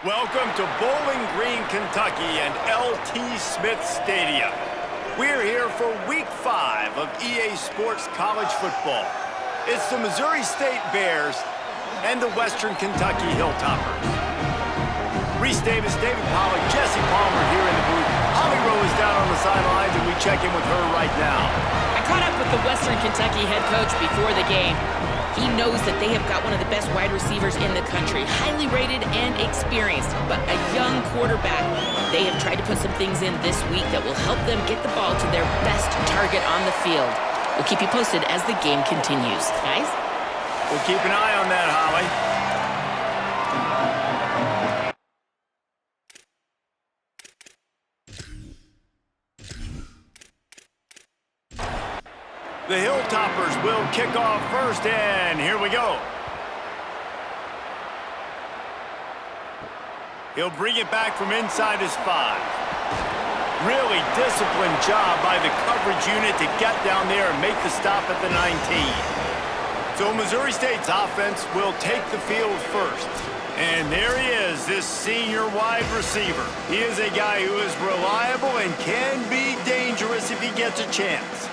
Welcome to Bowling Green, Kentucky and LT Smith Stadium. We're here for Week 5 of EA Sports College Football. It's the Missouri State Bears and the Western Kentucky Hilltoppers. Reese Davis, David Pollack, Jesse Palmer here in the booth. Holly Rowe is down on the sidelines, and we check in with her right now. I caught up with the Western Kentucky head coach before the game. He knows that they have got one of the best wide receivers in the country, highly rated and experienced, but a young quarterback. They have tried to put some things in this week that will help them get the ball to their best target on the field. We'll keep you posted as the game continues. Guys? We'll keep an eye on that, Holly. The Hilltoppers will kick off first, and here we go. He'll bring it back from inside his 5. Really disciplined job by the coverage unit to get down there and make the stop at the 19. So Missouri State's offense will take the field first. And there he is, this senior wide receiver. He is a guy who is reliable and can be dangerous if he gets a chance.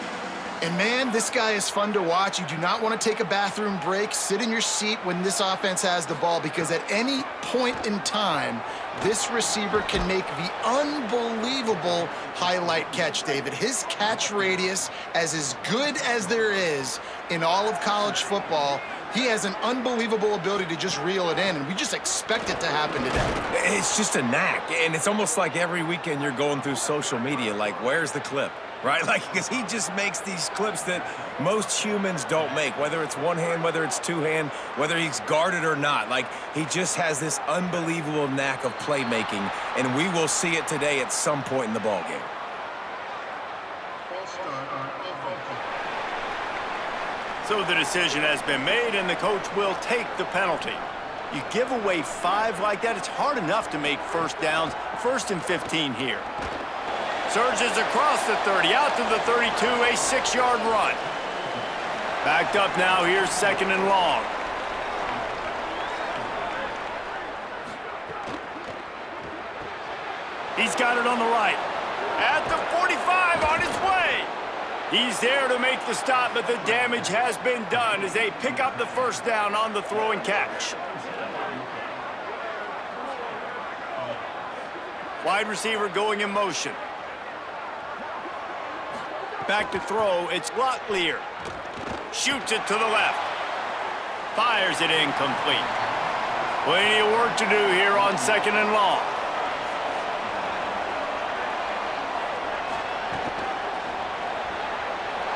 And man, this guy is fun to watch. You do not want to take a bathroom break. Sit in your seat when this offense has the ball, because at any point in time, this receiver can make the unbelievable highlight catch, David. His catch radius is as good as there is in all of college football. He has an unbelievable ability to just reel it in, and we just expect it to happen today. It's just a knack, and it's almost like every weekend you're going through social media, like, where's the clip? Right? Like, because he just makes these clips that most humans don't make, whether it's one hand, whether it's two hand, whether he's guarded or not. Like, he just has this unbelievable knack of playmaking, and we will see it today at some point in the ballgame. So the decision has been made, and the coach will take the penalty. You give away 5 like that, it's hard enough to make first downs. 1st and 15 here. Surges across the 30, out to the 32, a 6-yard run. Backed up now, here's 2nd and long. He's got it on the right. At the 45, on his way. He's there to make the stop, but the damage has been done as they pick up the first down on the throw and catch. Wide receiver going in motion. Back to throw, it's Locklear. Shoots it to the left. Fires it incomplete. Plenty of work to do here on 2nd and long.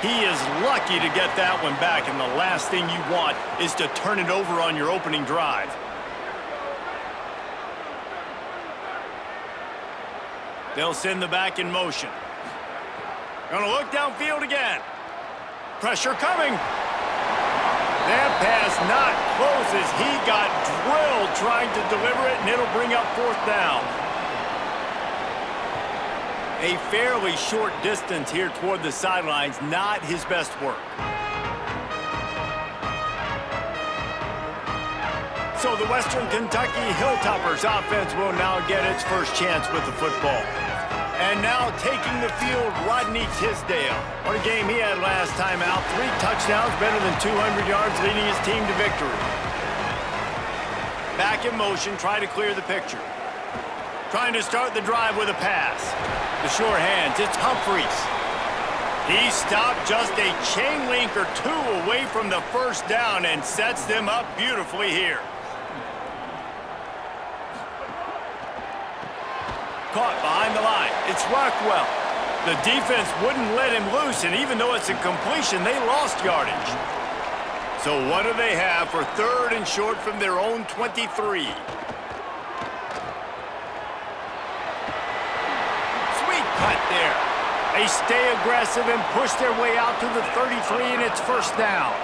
He is lucky to get that one back, and the last thing you want is to turn it over on your opening drive. They'll send the back in motion. Gonna look downfield again. Pressure coming. That pass not close as he got drilled trying to deliver it, and it'll bring up 4th down. A fairly short distance here toward the sidelines, not his best work. So the Western Kentucky Hilltoppers offense will now get its first chance with the football. And now taking the field, Rodney Tisdale. What a game he had last time out. 3 touchdowns, better than 200 yards, leading his team to victory. Back in motion, try to clear the picture. Trying to start the drive with a pass. The sure hands, it's Humphreys. He stopped just a chain link or 2 away from the first down and sets them up beautifully here. Caught behind the line. It's Rockwell. The defense wouldn't let him loose, and even though it's a completion, they lost yardage. So what do they have for 3rd and short from their own 23? Sweet cut there. They stay aggressive and push their way out to the 33, and it's 1st down.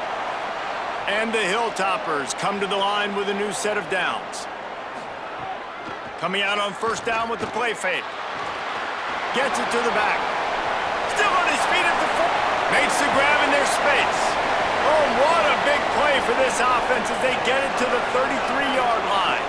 And the Hilltoppers come to the line with a new set of downs. Coming out on 1st down with the play fake. Gets it to the back. Still on his feet at the 4. Makes the grab in their space. Oh, what a big play for this offense as they get it to the 33-yard line.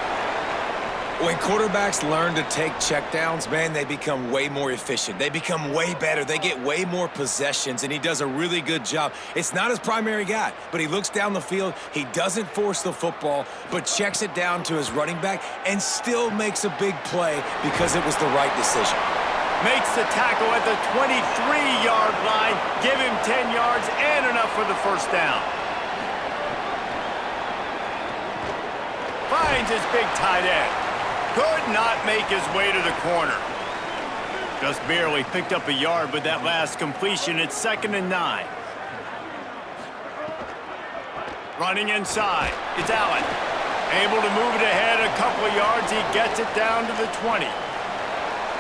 When quarterbacks learn to take checkdowns, man, they become way more efficient. They become way better. They get way more possessions, and he does a really good job. It's not his primary guy, but he looks down the field. He doesn't force the football, but checks it down to his running back and still makes a big play because it was the right decision. Makes the tackle at the 23-yard line. Give him 10 yards and enough for the first down. Finds his big tight end. Could not make his way to the corner. Just barely picked up a yard with that last completion. It's 2nd and 9. Running inside. It's Allen. Able to move it ahead a couple of yards. He gets it down to the 20.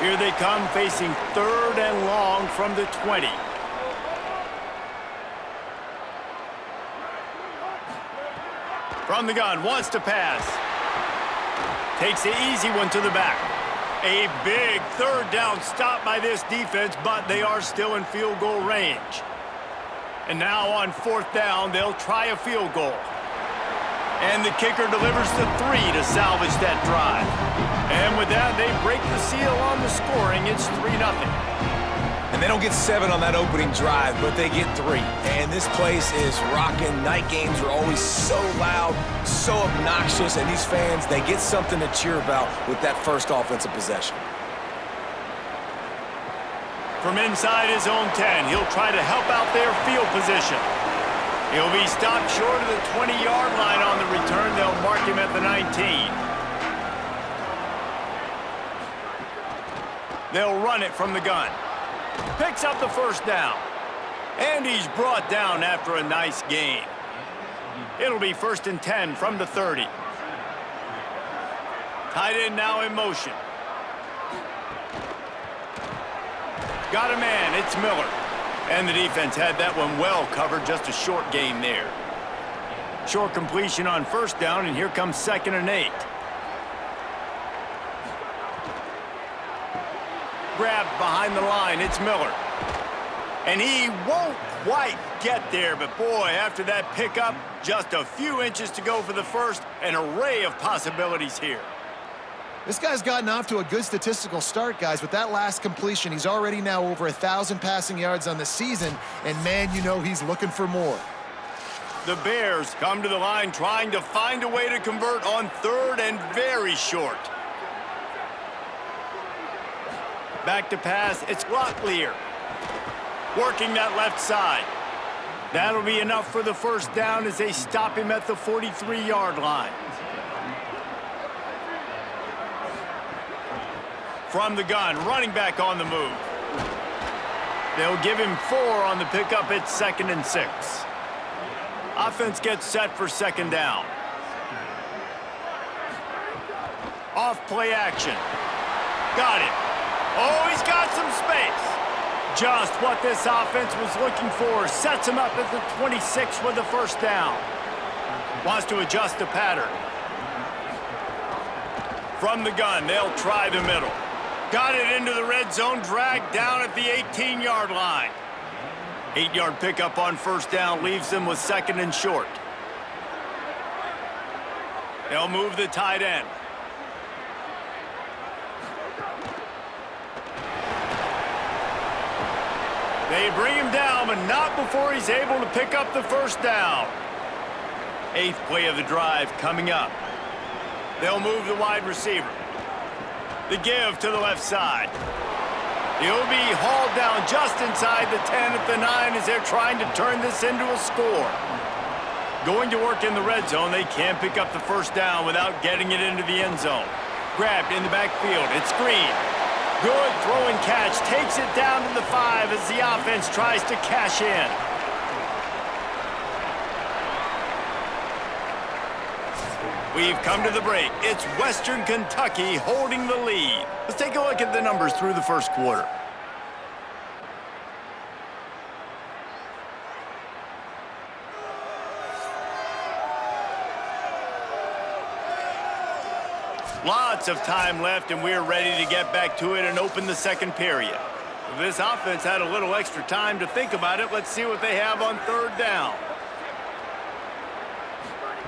Here they come, facing 3rd and long from the 20. From the gun, wants to pass. Takes the easy one to the back. A big 3rd down stop by this defense, but they are still in field goal range. And now on 4th down, they'll try a field goal. And the kicker delivers the 3 to salvage that drive. And with that, they break the seal on the scoring. It's 3-0. And they don't get 7 on that opening drive, but they get 3. And this place is rocking. Night games are always so loud, so obnoxious, and these fans, they get something to cheer about with that first offensive possession. From inside his own 10, he'll try to help out their field position. He'll be stopped short of the 20-yard line on the return. They'll mark him at the 19. They'll run it from the gun. Picks up the first down. And he's brought down after a nice gain. It'll be 1st and 10 from the 30. Tight end now in motion. Got a man, it's Miller. And the defense had that one well covered, just a short gain there. Short completion on 1st down, and here comes 2nd and 8. Grabbed behind the line, it's Miller. And he won't quite get there, but boy, after that pickup, just a few inches to go for the first, an array of possibilities here. This guy's gotten off to a good statistical start, guys. With that last completion, he's already now over 1,000 passing yards on the season, and man, you know he's looking for more. The Bears come to the line trying to find a way to convert on 3rd and very short. Back to pass, it's Locklear. Working that left side. That'll be enough for the first down as they stop him at the 43-yard line. From the gun, running back on the move. They'll give him 4 on the pickup. It's 2nd and 6. Offense gets set for 2nd down. Off play action. Got it. Oh, he's got some space. Just what this offense was looking for. Sets him up at the 26 with the first down. Wants to adjust the pattern. From the gun, they'll try the middle. Got it into the red zone, dragged down at the 18-yard line. 8-yard pickup on 1st down leaves them with 2nd and short. They'll move the tight end. They bring him down, but not before he's able to pick up the first down. 8th play of the drive coming up. They'll move the wide receiver. The give to the left side. He'll be hauled down just inside the 10 at the 9 as they're trying to turn this into a score. Going to work in the red zone, they can't pick up the first down without getting it into the end zone. Grabbed in the backfield, it's Green. Good throw and catch, takes it down to the 5 as the offense tries to cash in. We've come to the break. It's Western Kentucky holding the lead. Let's take a look at the numbers through the first quarter. Lots of time left, and we're ready to get back to it and open the second period. This offense had a little extra time to think about it. Let's see what they have on 3rd down.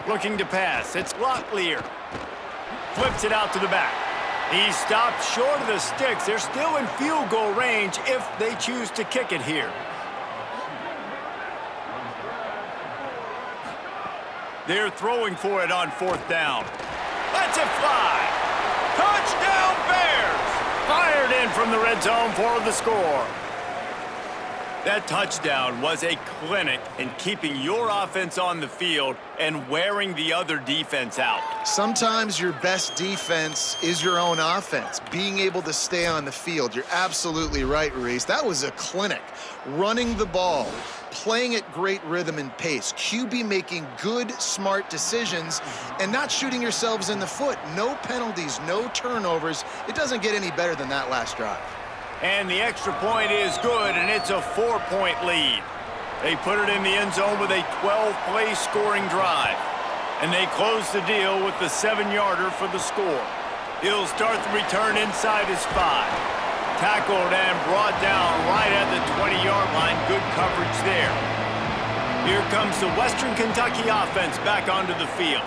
Looking to pass. It's Locklear. flips it out to the back. He stopped short of the sticks. They're still in field goal range if they choose to kick it here. They're throwing for it on 4th down. Lets it fly. Touchdown Bears! Fired in from the red zone for the score. That touchdown was a clinic in keeping your offense on the field and wearing the other defense out. Sometimes your best defense is your own offense, being able to stay on the field. You're absolutely right, Reese. That was a clinic. Running the ball, playing at great rhythm and pace, QB making good, smart decisions, and not shooting yourselves in the foot. No penalties, no turnovers. It doesn't get any better than that last drive. And the extra point is good, and it's a 4-point lead. They put it in the end zone with a 12-play scoring drive. And they close the deal with the 7-yarder for the score. He'll start the return inside his 5. Tackled and brought down right at the 20-yard line. Good coverage there. Here comes the Western Kentucky offense back onto the field.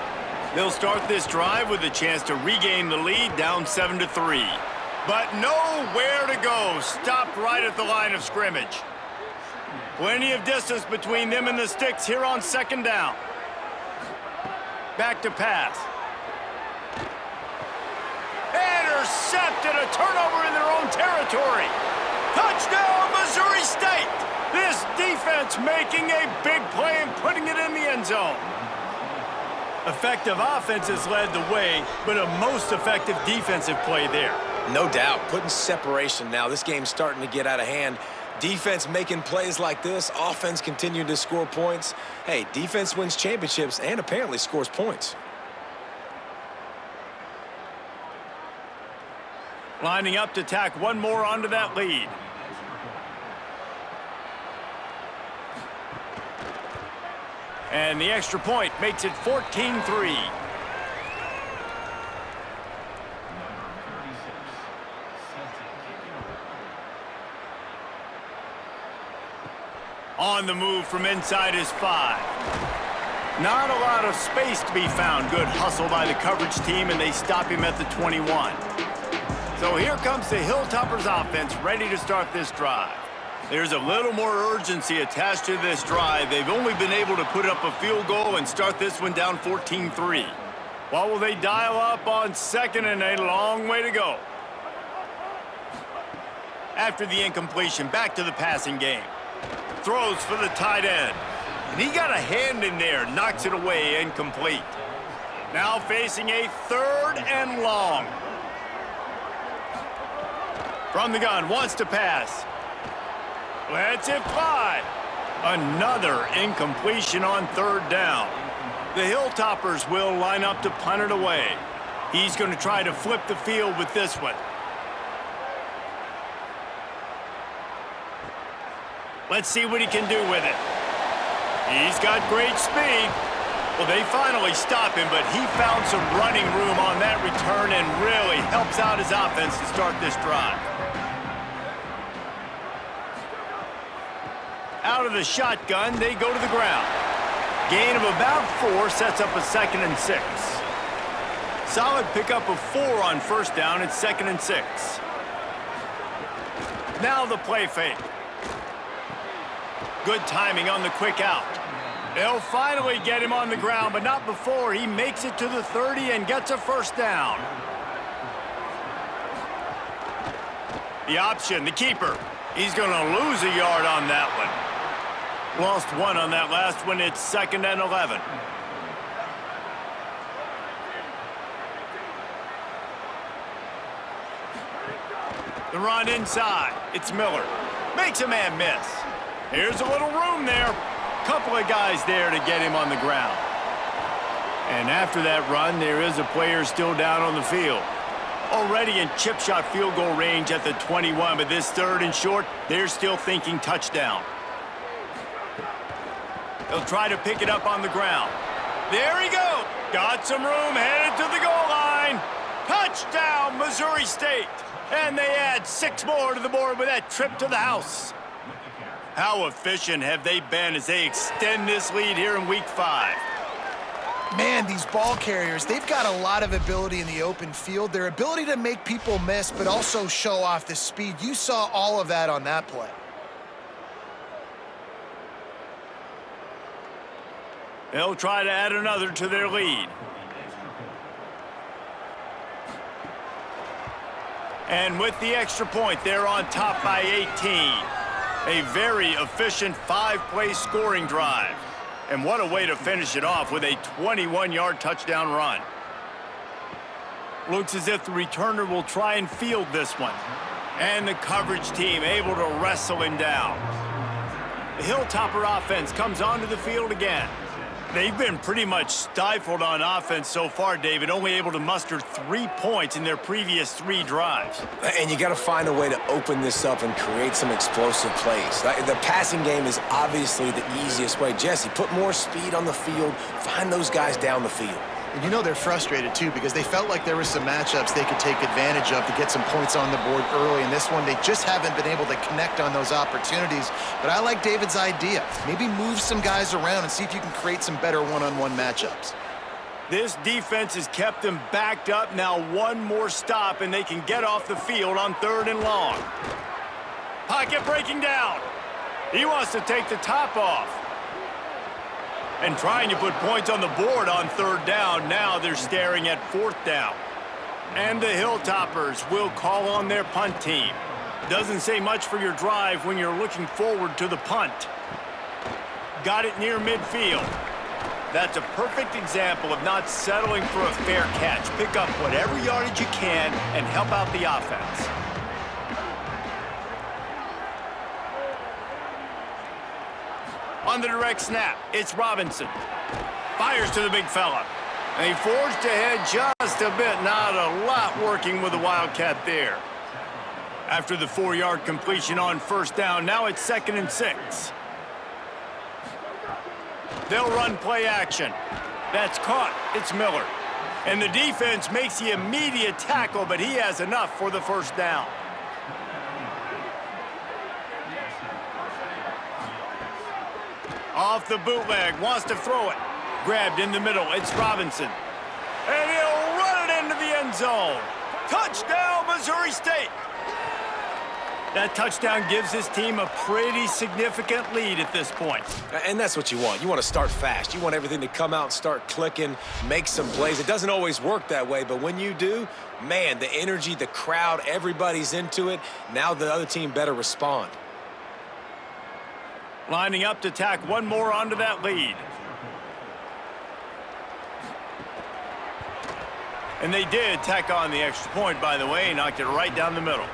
They'll start this drive with a chance to regain the lead down 7-3. But nowhere to go. Stopped right at the line of scrimmage. Plenty of distance between them and the sticks here on 2nd down. Back to pass. Intercepted, a turnover in their own territory. Touchdown, Missouri State. This defense making a big play and putting it in the end zone. Effective offense has led the way, but a most effective defensive play there. No doubt, putting separation now. This game's starting to get out of hand. Defense making plays like this, offense continuing to score points. Hey, defense wins championships and apparently scores points. Lining up to tack one more onto that lead. And the extra point makes it 14-3. On the move from inside his 5. Not a lot of space to be found. Good hustle by the coverage team, and they stop him at the 21. So here comes the Hilltoppers offense ready to start this drive. There's a little more urgency attached to this drive. They've only been able to put up a field goal and start this one down 14-3. What will they dial up on 2nd and a long way to go? After the incompletion, back to the passing game. Throws for the tight end. And he got a hand in there, knocks it away, incomplete. Now facing a 3rd and long. From the gun, wants to pass. Lets it fly. Another incompletion on 3rd down. The Hilltoppers will line up to punt it away. He's going to try to flip the field with this one. Let's see what he can do with it. He's got great speed. Well, they finally stop him, but he found some running room on that return and really helps out his offense to start this drive. Out of the shotgun, they go to the ground. Gain of about 4 sets up a 2nd and 6. Solid pickup of 4 on 1st down. It's 2nd and 6. Now the play fake. Good timing on the quick out. They'll finally get him on the ground, but not before he makes it to the 30 and gets a 1st down. The option, the keeper. He's going to lose a yard on that one. Lost 1 on that last one. It's 2nd and 11. The run inside. It's Miller. Makes a man miss. Here's a little room there. Couple of guys there to get him on the ground. And after that run, there is a player still down on the field. Already in chip shot field goal range at the 21, but this 3rd and short, they're still thinking touchdown. They'll try to pick it up on the ground. There he goes. Got some room, headed to the goal line. Touchdown, Missouri State. And they add 6 more to the board with that trip to the house. How efficient have they been as they extend this lead here in Week 5? Man, these ball carriers, they've got a lot of ability in the open field. Their ability to make people miss, but also show off the speed. You saw all of that on that play. They'll try to add another to their lead. And with the extra point, they're on top by 18. A very efficient 5-play scoring drive. And what a way to finish it off with a 21-yard touchdown run. Looks as if the returner will try and field this one. And the coverage team able to wrestle him down. The Hilltopper offense comes onto the field again. They've been pretty much stifled on offense so far, David, only able to muster 3 points in their previous 3 drives. And you got to find a way to open this up and create some explosive plays. The passing game is obviously the easiest way. Jesse, put more speed on the field, find those guys down the field. And you know they're frustrated, too, because they felt like there were some matchups they could take advantage of to get some points on the board early. In this one, they just haven't been able to connect on those opportunities. But I like David's idea. Maybe move some guys around and see if you can create some better one-on-one matchups. This defense has kept them backed up. Now one more stop, and they can get off the field on 3rd and long. Pocket breaking down. He wants to take the top off. And trying to put points on the board on 3rd down. Now they're staring at 4th down. And the Hilltoppers will call on their punt team. Doesn't say much for your drive when you're looking forward to the punt. Got it near midfield. That's a perfect example of not settling for a fair catch. Pick up whatever yardage you can and help out the offense. On the direct snap, it's Robinson. Fires to the big fella. And he forged ahead just a bit. Not a lot working with the Wildcat there. After the 4-yard completion on 1st down, now it's 2nd and 6. They'll run play action. That's caught. It's Miller. And the defense makes the immediate tackle, but he has enough for the 1st down. Off the bootleg, wants to throw it. Grabbed in the middle, it's Robinson. And he'll run it into the end zone. Touchdown, Missouri State. That touchdown gives his team a pretty significant lead at this point. And that's what you want. You want to start fast. You want everything to come out and start clicking, make some plays. It doesn't always work that way, but when you do, man, the energy, the crowd, everybody's into it. Now the other team better respond. Lining up to tack one more onto that lead. And they did tack on the extra point, by the way, knocked it right down the middle.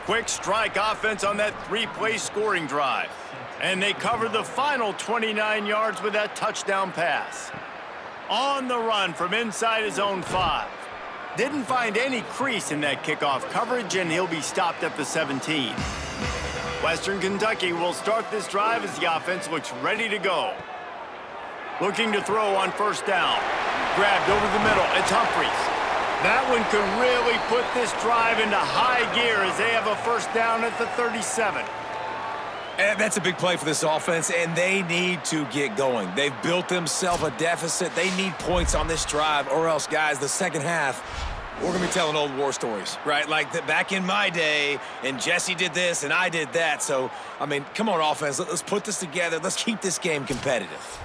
Quick strike offense on that 3-play scoring drive. And they covered the final 29 yards with that touchdown pass. On the run from inside his own 5. Didn't find any crease in that kickoff coverage, and he'll be stopped at the 17. Western Kentucky will start this drive as the offense looks ready to go. Looking to throw on 1st down. Grabbed over the middle. It's Humphries. That one could really put this drive into high gear as they have a 1st down at the 37. And that's a big play for this offense, and they need to get going. They've built themselves a deficit. They need points on this drive, or else, guys, the second half, we're going to be telling old war stories, right? Like back in my day, and Jesse did this, and I did that. So, I mean, come on, offense. Let's put this together. Let's keep this game competitive.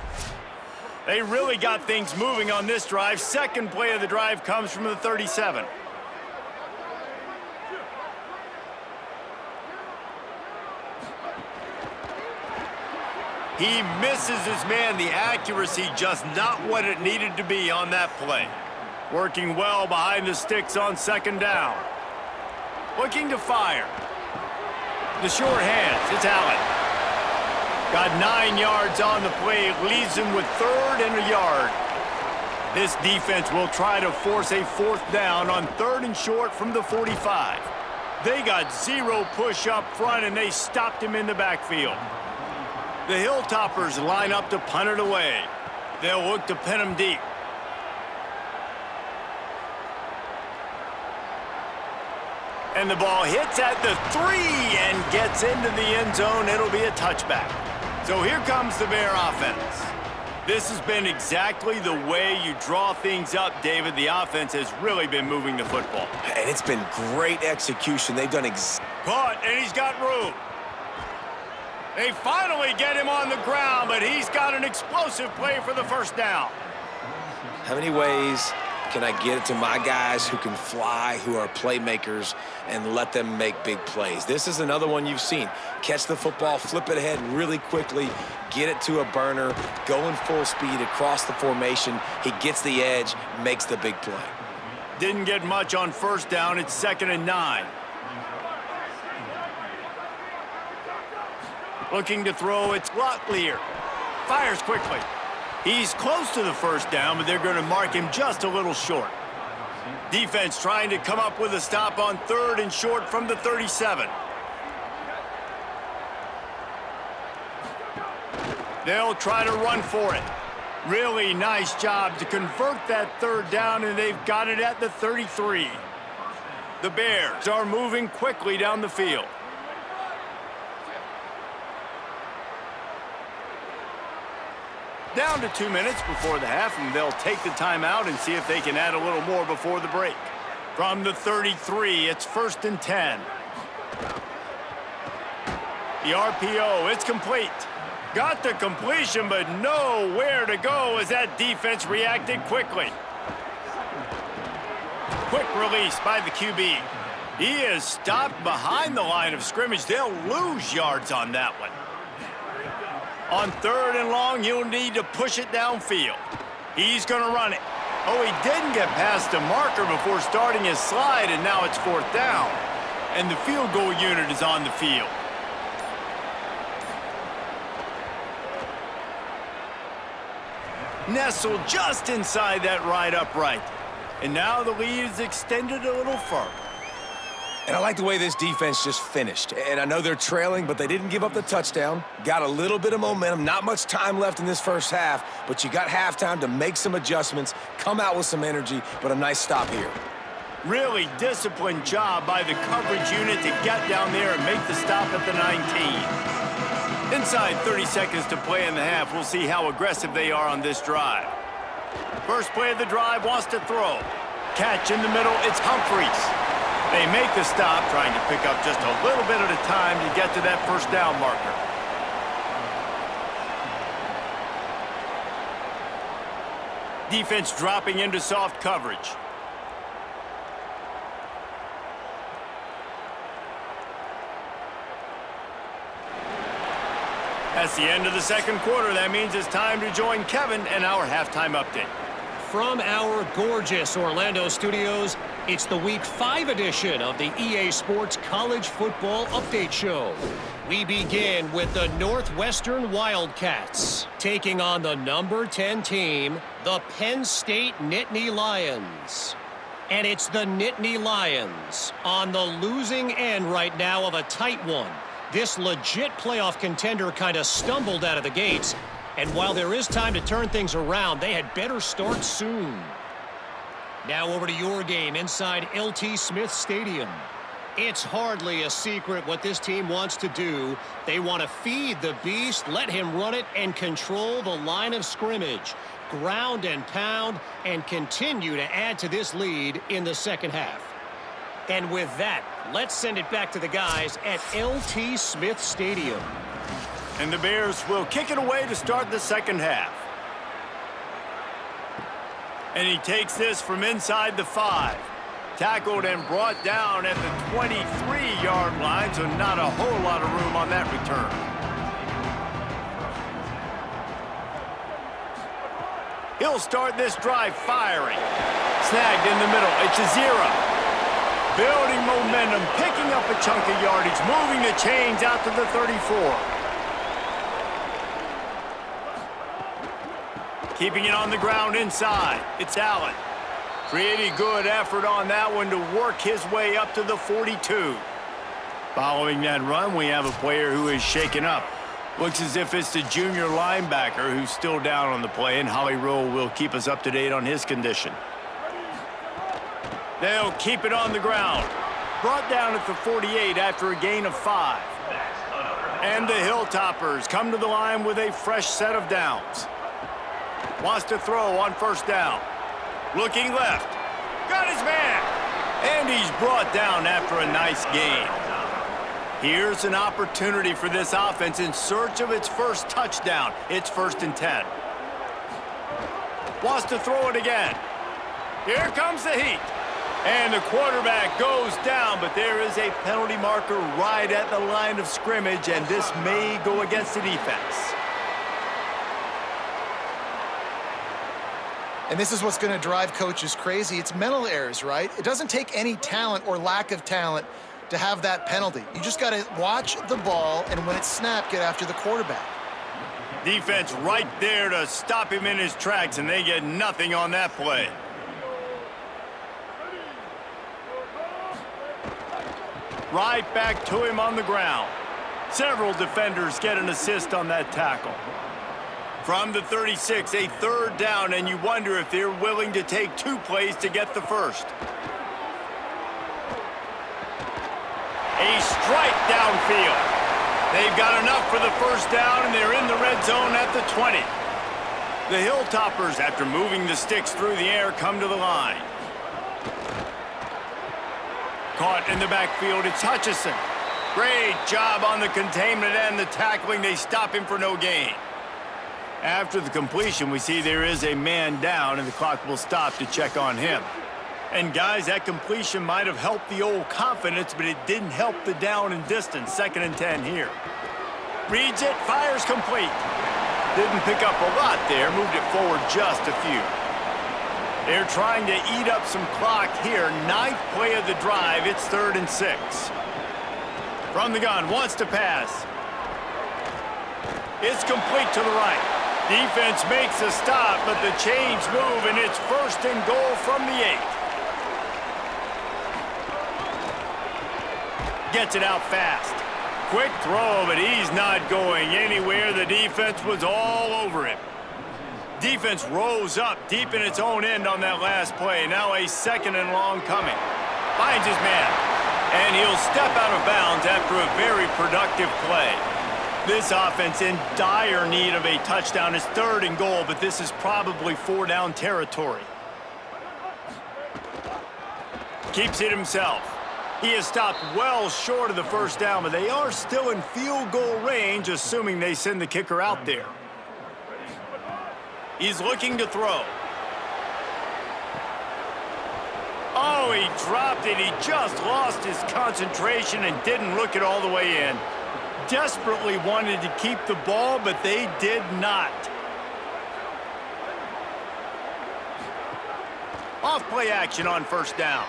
They really got things moving on this drive. 2nd play of the drive comes from the 37. He misses his man. The accuracy just not what it needed to be on that play. Working well behind the sticks on 2nd down. Looking to fire. The short hands, it's Allen. Got 9 yards on the play, leaves him with 3rd and a yard. This defense will try to force a 4th down on 3rd and short from the 45. They got 0 push up front, and they stopped him in the backfield. The Hilltoppers line up to punt it away. They'll look to pin him deep. And the ball hits at the 3 and gets into the end zone. It'll be a touchback. So here comes the Bear offense. This has been exactly the way you draw things up, David. The offense has really been moving the football. And it's been great execution. They've done Caught, and he's got room. They finally get him on the ground, but he's got an explosive play for the first down. How many ways can I get it to my guys who can fly, who are playmakers, and let them make big plays? This is another one you've seen. Catch the football, flip it ahead really quickly, get it to a burner, go in full speed across the formation. He gets the edge, makes the big play. Didn't get much on first down. It's 2nd and 9. Looking to throw, it's Locklear. Fires quickly. He's close to the first down, but they're going to mark him just a little short. Defense trying to come up with a stop on 3rd and short from the 37. They'll try to run for it. Really nice job to convert that 3rd down, and they've got it at the 33. The Bears are moving quickly down the field. Down to 2 minutes before the half, and they'll take the timeout and see if they can add a little more before the break. From the 33, it's 1st and 10. The RPO, it's complete. Got the completion, but nowhere to go as that defense reacted quickly. Quick release by the QB. He is stopped behind the line of scrimmage. They'll lose yards on that one. On 3rd and long, he'll need to push it downfield. He's going to run it. Oh, he didn't get past the marker before starting his slide, and now it's 4th down. And the field goal unit is on the field. Nestled just inside that right upright. And now the lead is extended a little further. And I like the way this defense just finished. And I know they're trailing, but they didn't give up the touchdown. Got a little bit of momentum. Not much time left in this first half, but you got halftime to make some adjustments, come out with some energy, but a nice stop here. Really disciplined job by the coverage unit to get down there and make the stop at the 19. Inside 30 seconds to play in the half. We'll see how aggressive they are on this drive. First play of the drive, wants to throw. Catch in the middle, it's Humphries. They make the stop, trying to pick up just a little bit at a time to get to that first down marker. Defense dropping into soft coverage. That's the end of the second quarter. That means it's time to join Kevin and our halftime update. From our gorgeous Orlando studios, it's the Week 5 edition of the EA Sports College Football Update Show. We begin with the Northwestern Wildcats, taking on the number 10 team, the Penn State Nittany Lions. And it's the Nittany Lions on the losing end right now of a tight one. This legit playoff contender kind of stumbled out of the gates. And while there is time to turn things around, they had better start soon. Now over to your game inside LT Smith Stadium. It's hardly a secret what this team wants to do. They want to feed the beast, let him run it, and control the line of scrimmage. Ground and pound, and continue to add to this lead in the second half. And with that, let's send it back to the guys at LT Smith Stadium. And the Bears will kick it away to start the second half. And he takes this from inside the 5. Tackled and brought down at the 23-yard line, so not a whole lot of room on that return. He'll start this drive firing. Snagged in the middle. It's Azira. Building momentum, picking up a chunk of yardage, moving the chains out to the 34. Keeping it on the ground inside. It's Allen. Pretty good effort on that one to work his way up to the 42. Following that run, we have a player who is shaken up. Looks as if it's the junior linebacker who's still down on the play, and Holly Rowe will keep us up to date on his condition. They'll keep it on the ground. Brought down at the 48 after a gain of 5. And the Hilltoppers come to the line with a fresh set of downs. Wants to throw on first down. Looking left. Got his man. And he's brought down after a nice gain. Here's an opportunity for this offense in search of its first touchdown. It's 1st and 10. Wants to throw it again. Here comes the heat. And the quarterback goes down, but there is a penalty marker right at the line of scrimmage, and this may go against the defense. And this is what's going to drive coaches crazy. It's mental errors, right? It doesn't take any talent or lack of talent to have that penalty. You just got to watch the ball, and when it's snapped, get after the quarterback. Defense right there to stop him in his tracks, and they get nothing on that play. Right back to him on the ground. Several defenders get an assist on that tackle. From the 36, a 3rd down, and you wonder if they're willing to take 2 plays to get the first. A strike downfield. They've got enough for the first down, and they're in the red zone at the 20. The Hilltoppers, after moving the sticks through the air, come to the line. Caught in the backfield, it's Hutchison. Great job on the containment and the tackling. They stop him for no gain. After the completion, we see there is a man down, and the clock will stop to check on him. And guys, that completion might have helped the old confidence, but it didn't help the down and distance. 2nd and 10 here. Reads it, fires complete. Didn't pick up a lot there, moved it forward just a few. They're trying to eat up some clock here. 9th play of the drive, it's 3rd and 6. From the gun, wants to pass. It's complete to the right. Defense makes a stop, but the chains move, and it's 1st and goal from the 8. Gets it out fast. Quick throw, but he's not going anywhere. The defense was all over him. Defense rose up deep in its own end on that last play. Now a 2nd and long coming. Finds his man. And he'll step out of bounds after a very productive play. This offense in dire need of a touchdown. Is 3rd and goal, but this is probably 4-down territory. Keeps it himself. He has stopped well short of the first down, but they are still in field goal range, assuming they send the kicker out there. He's looking to throw. Oh, he dropped it. He just lost his concentration and didn't look it all the way in. Desperately wanted to keep the ball, but they did not. Off play action on first down.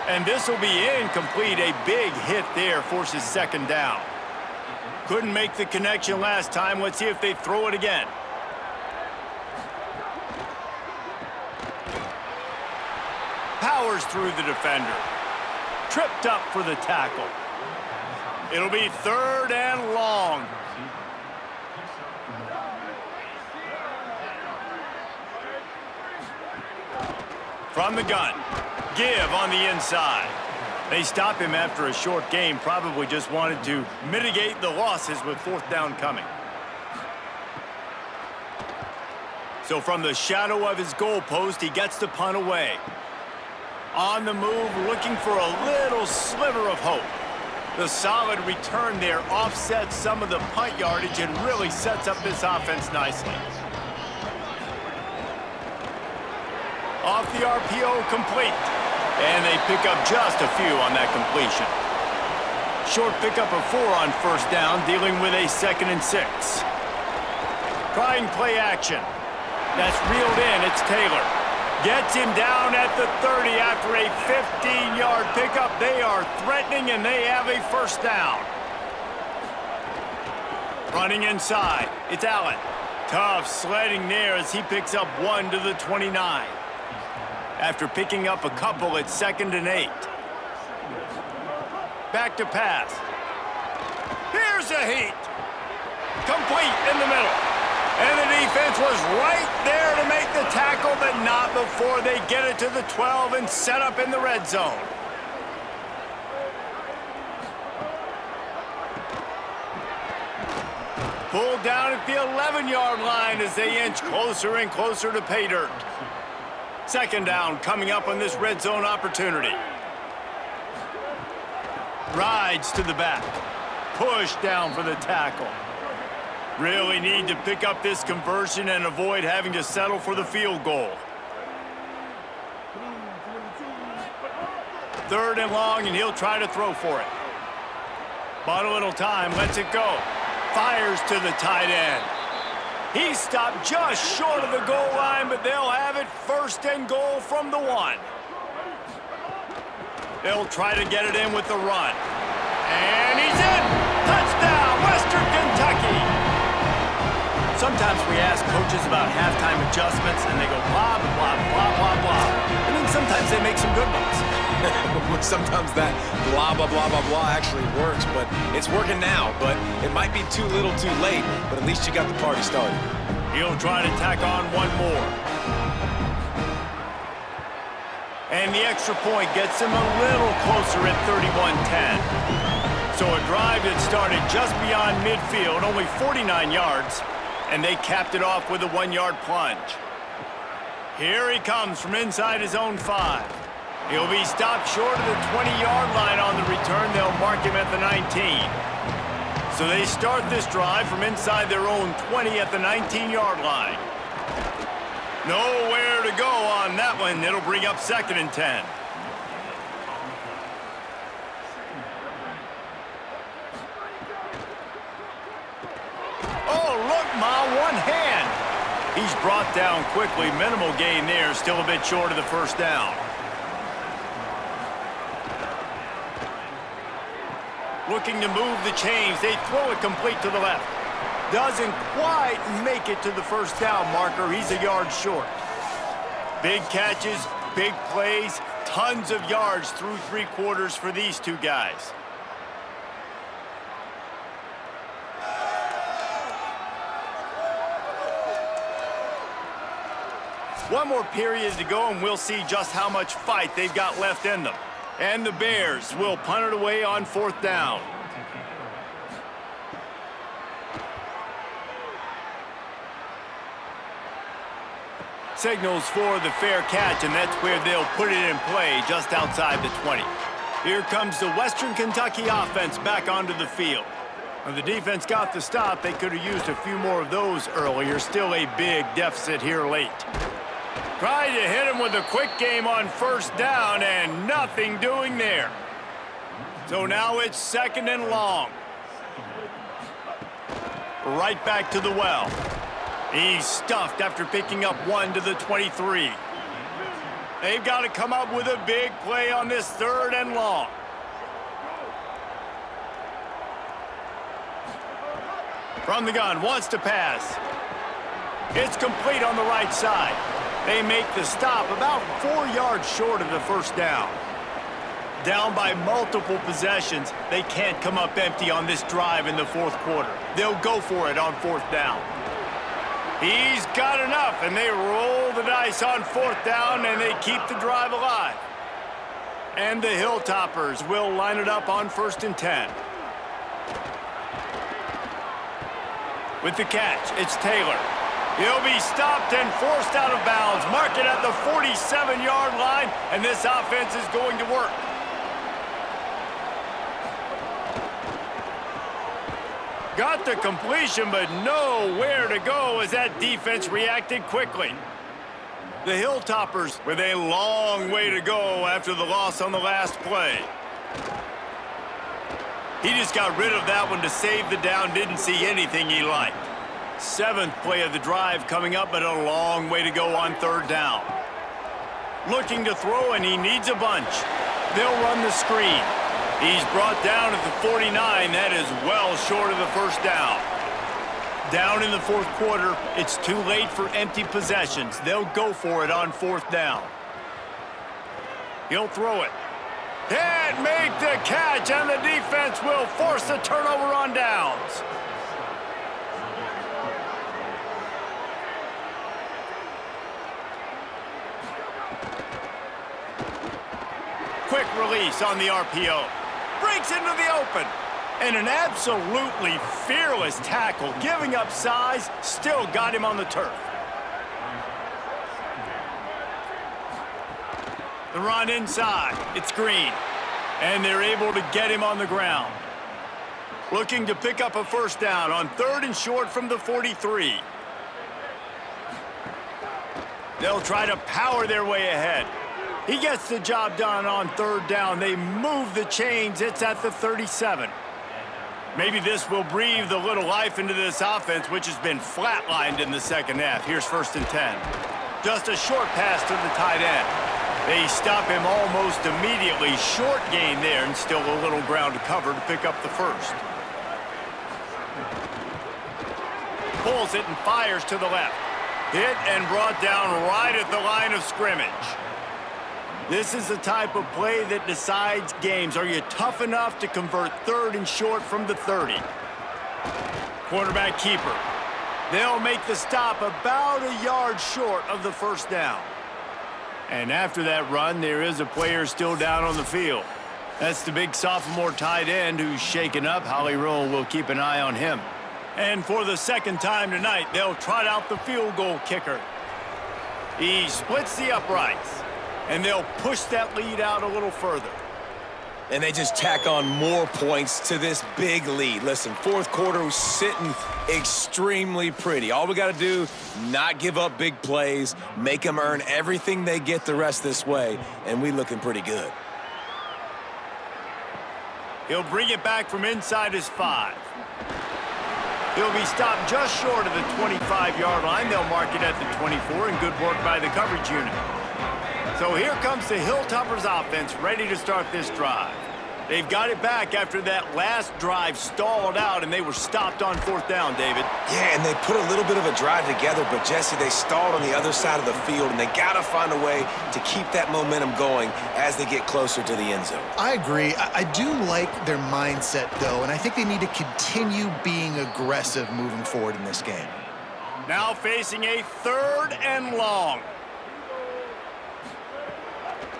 And this will be incomplete. A big hit there forces 2nd down. Couldn't make the connection last time. Let's see if they throw it again. Powers through the defender. Tripped up for the tackle. It'll be 3rd and long. From the gun. Give on the inside. They stop him after a short game. Probably just wanted to mitigate the losses with 4th down coming. So from the shadow of his goalpost, he gets the punt away. On the move, looking for a little sliver of hope. The solid return there offsets some of the punt yardage and really sets up this offense nicely. Off the RPO, complete. And they pick up just a few on that completion. Short pickup of 4 on first down, dealing with a 2nd and 6. Trying play action. That's reeled in, it's Taylor. Gets him down at the 30 after a 15-yard pickup. They are threatening, and they have a first down. Running inside, it's Allen. Tough sledding there as he picks up 1 to the 29. After picking up a couple, it's 2nd and 8. Back to pass. Here's a heat. Complete in the middle. And the defense was right there to make the tackle, but not before they get it to the 12 and set up in the red zone. Pulled down at the 11-yard line as they inch closer and closer to pay dirt. Second down coming up on this red zone opportunity. Rides to the back. Push down for the tackle. Really need to pick up this conversion and avoid having to settle for the field goal. Third and long, and he'll try to throw for it. Bought a little time, lets it go. Fires to the tight end. He stopped just short of the goal line, but they'll have it first and goal from the 1. They'll try to get it in with the run. And he's in! Touchdown, Western Kentucky! Sometimes we ask coaches about halftime adjustments, and they go blah, blah, blah, blah, blah. And then sometimes they make some good ones. Sometimes that blah, blah, blah, blah, blah actually works, but it's working now. But it might be too little too late, but at least you got the party started. He'll try to tack on one more. And the extra point gets him a little closer at 31-10. So a drive that started just beyond midfield, only 49 yards, and they capped it off with a 1-yard plunge. Here he comes from inside his own 5. He'll be stopped short of the 20-yard line on the return. They'll mark him at the 19. So they start this drive from inside their own 20 at the 19-yard line. Nowhere to go on that one. It'll bring up 2nd and 10. Oh, look, Ma, one hand. He's brought down quickly. Minimal gain there. Still a bit short of the first down. Looking to move the chains. They throw it complete to the left. Doesn't quite make it to the first down marker. He's a yard short. Big catches, big plays, tons of yards through 3 quarters for these two guys. One more period to go, and we'll see just how much fight they've got left in them. And the Bears will punt it away on 4th down. Signals for the fair catch, and that's where they'll put it in play just outside the 20. Here comes the Western Kentucky offense back onto the field. When the defense got the stop, they could have used a few more of those earlier. Still a big deficit here late. Tried to hit him with a quick game on 1st down, and nothing doing there. So now it's 2nd and long. Right back to the well. He's stuffed after picking up 1 to the 23. They've got to come up with a big play on this 3rd and long. From the gun, wants to pass. It's complete on the right side. They make the stop about 4 yards short of the first down. Down by multiple possessions, they can't come up empty on this drive in the 4th quarter. They'll go for it on 4th down. He's got enough, and they roll the dice on 4th down, and they keep the drive alive. And the Hilltoppers will line it up on 1st and 10. With the catch, it's Taylor. He'll be stopped and forced out of bounds. Mark it at the 47-yard line, and this offense is going to work. Got the completion, but nowhere to go as that defense reacted quickly. The Hilltoppers with a long way to go after the loss on the last play. He just got rid of that one to save the down, didn't see anything he liked. 7th play of the drive coming up, but a long way to go on 3rd down. Looking to throw, and he needs a bunch. They'll run the screen. He's brought down at the 49. That is well short of the first down. Down in the 4th quarter, it's too late for empty possessions. They'll go for it on 4th down. He'll throw it. Can't make the catch, and the defense will force the turnover on downs. Quick release on the RPO. Breaks into the open. And an absolutely fearless tackle, giving up size, still got him on the turf. The run inside, it's Green. And they're able to get him on the ground. Looking to pick up a first down on 3rd and short from the 43. They'll try to power their way ahead. He gets the job done on 3rd down. They move the chains. It's at the 37. Maybe this will breathe a little life into this offense, which has been flatlined in the second half. Here's 1st and 10. Just a short pass to the tight end. They stop him almost immediately. Short gain there, and still a little ground to cover to pick up the first. Pulls it and fires to the left. Hit and brought down right at the line of scrimmage. This is the type of play that decides games. Are you tough enough to convert 3rd and short from the 30? Quarterback keeper. They'll make the stop about a yard short of the first down. And after that run, there is a player still down on the field. That's the big sophomore tight end who's shaken up. Holly Rowe will keep an eye on him. And for the second time tonight, they'll trot out the field goal kicker. He splits the uprights, and they'll push that lead out a little further. And they just tack on more points to this big lead. Listen, 4th quarter was sitting extremely pretty. All we got to do, not give up big plays, make them earn everything they get the rest this way, and we looking pretty good. He'll bring it back from inside his 5. He'll be stopped just short of the 25-yard line. They'll mark it at the 24, and good work by the coverage unit. So here comes the Hilltoppers offense, ready to start this drive. They've got it back after that last drive stalled out, and they were stopped on 4th down, David. Yeah, and they put a little bit of a drive together, but, Jesse, they stalled on the other side of the field, and they got to find a way to keep that momentum going as they get closer to the end zone. I agree. I do like their mindset, though, and I think they need to continue being aggressive moving forward in this game. Now facing a 3rd and long.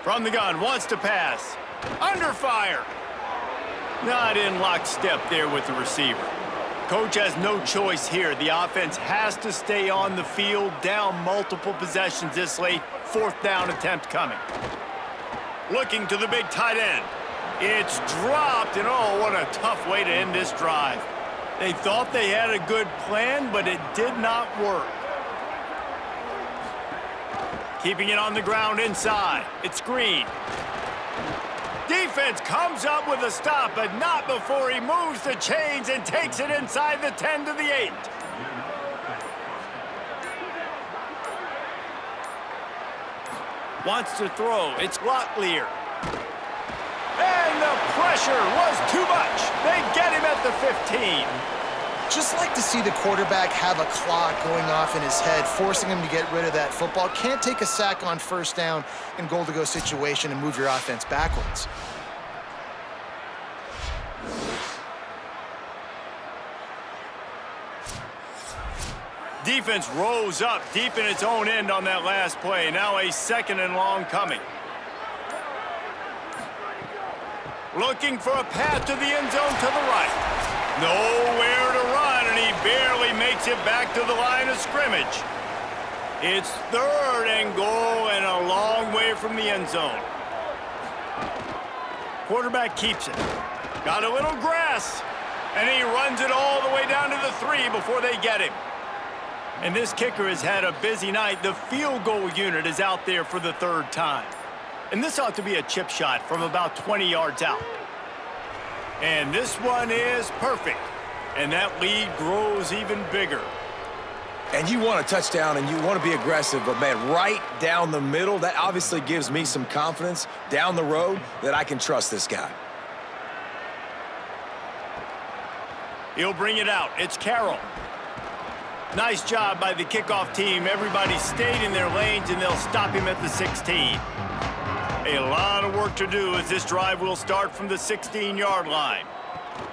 From the gun, wants to pass. Under fire. Not in lockstep there with the receiver. Coach has no choice here. The offense has to stay on the field, down multiple possessions this late. 4th down attempt coming. Looking to the big tight end. It's dropped, and oh, what a tough way to end this drive. They thought they had a good plan, but it did not work. Keeping it on the ground inside. It's Green. Defense comes up with a stop, but not before he moves the chains and takes it inside the 10 to the 8. Wants to throw. It's Locklear. And the pressure was too much. They get him at the 15. Just like to see the quarterback have a clock going off in his head, forcing him to get rid of that football. Can't take a sack on 1st down in goal-to-go situation and move your offense backwards. Defense rose up deep in its own end on that last play. Now a 2nd and long coming. Looking for a path to the end zone to the right. Nowhere to run, and he barely makes it back to the line of scrimmage. It's 3rd and goal and a long way from the end zone. Quarterback keeps it. Got a little grass, and he runs it all the way down to the 3 before they get him. And this kicker has had a busy night. The field goal unit is out there for the 3rd time. And this ought to be a chip shot from about 20 yards out. And this one is perfect. And that lead grows even bigger. And you want a touchdown and you want to be aggressive, but, man, right down the middle, that obviously gives me some confidence down the road that I can trust this guy. He'll bring it out. It's Carroll. Nice job by the kickoff team. Everybody stayed in their lanes, and they'll stop him at the 16. A lot of work to do as this drive will start from the 16-yard line.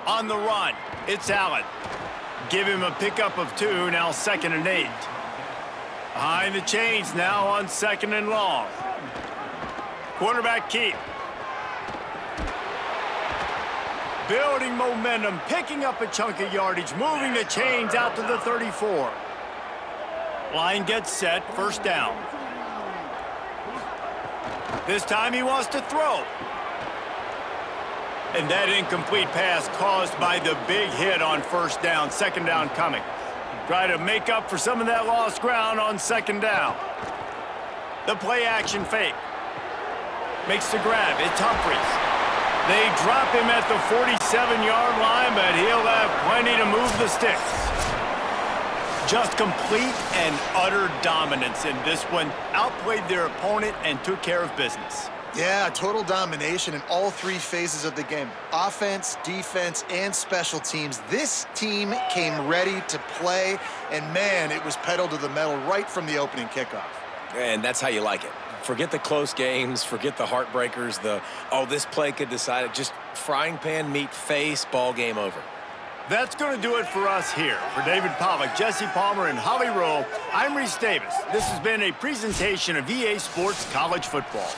On the run, it's Allen. Give him a pickup of 2, now 2nd and 8. Behind the chains now on 2nd and long. Quarterback keep. building momentum, picking up a chunk of yardage, moving the chains out to the 34. Line gets set, first down. This time he wants to throw. And that incomplete pass caused by the big hit on first down, second down coming. Try to make up for some of that lost ground on second down. The play action fake. Makes the grab. It's Humphries. They drop him at the 47-yard line, but he'll have plenty to move the sticks. Just complete and utter dominance in this one. Outplayed their opponent and took care of business. Yeah, total domination in all three phases of the game. Offense, defense, and special teams. This team came ready to play, and man, it was pedal to the metal right from the opening kickoff. And that's how you like it. Forget the close games, forget the heartbreakers, this play could decide it. Just frying pan, meat face, ball game over. That's going to do it for us here. For David Pollack, Jesse Palmer, and Holly Rowe, I'm Reese Davis. This has been a presentation of EA Sports College Football.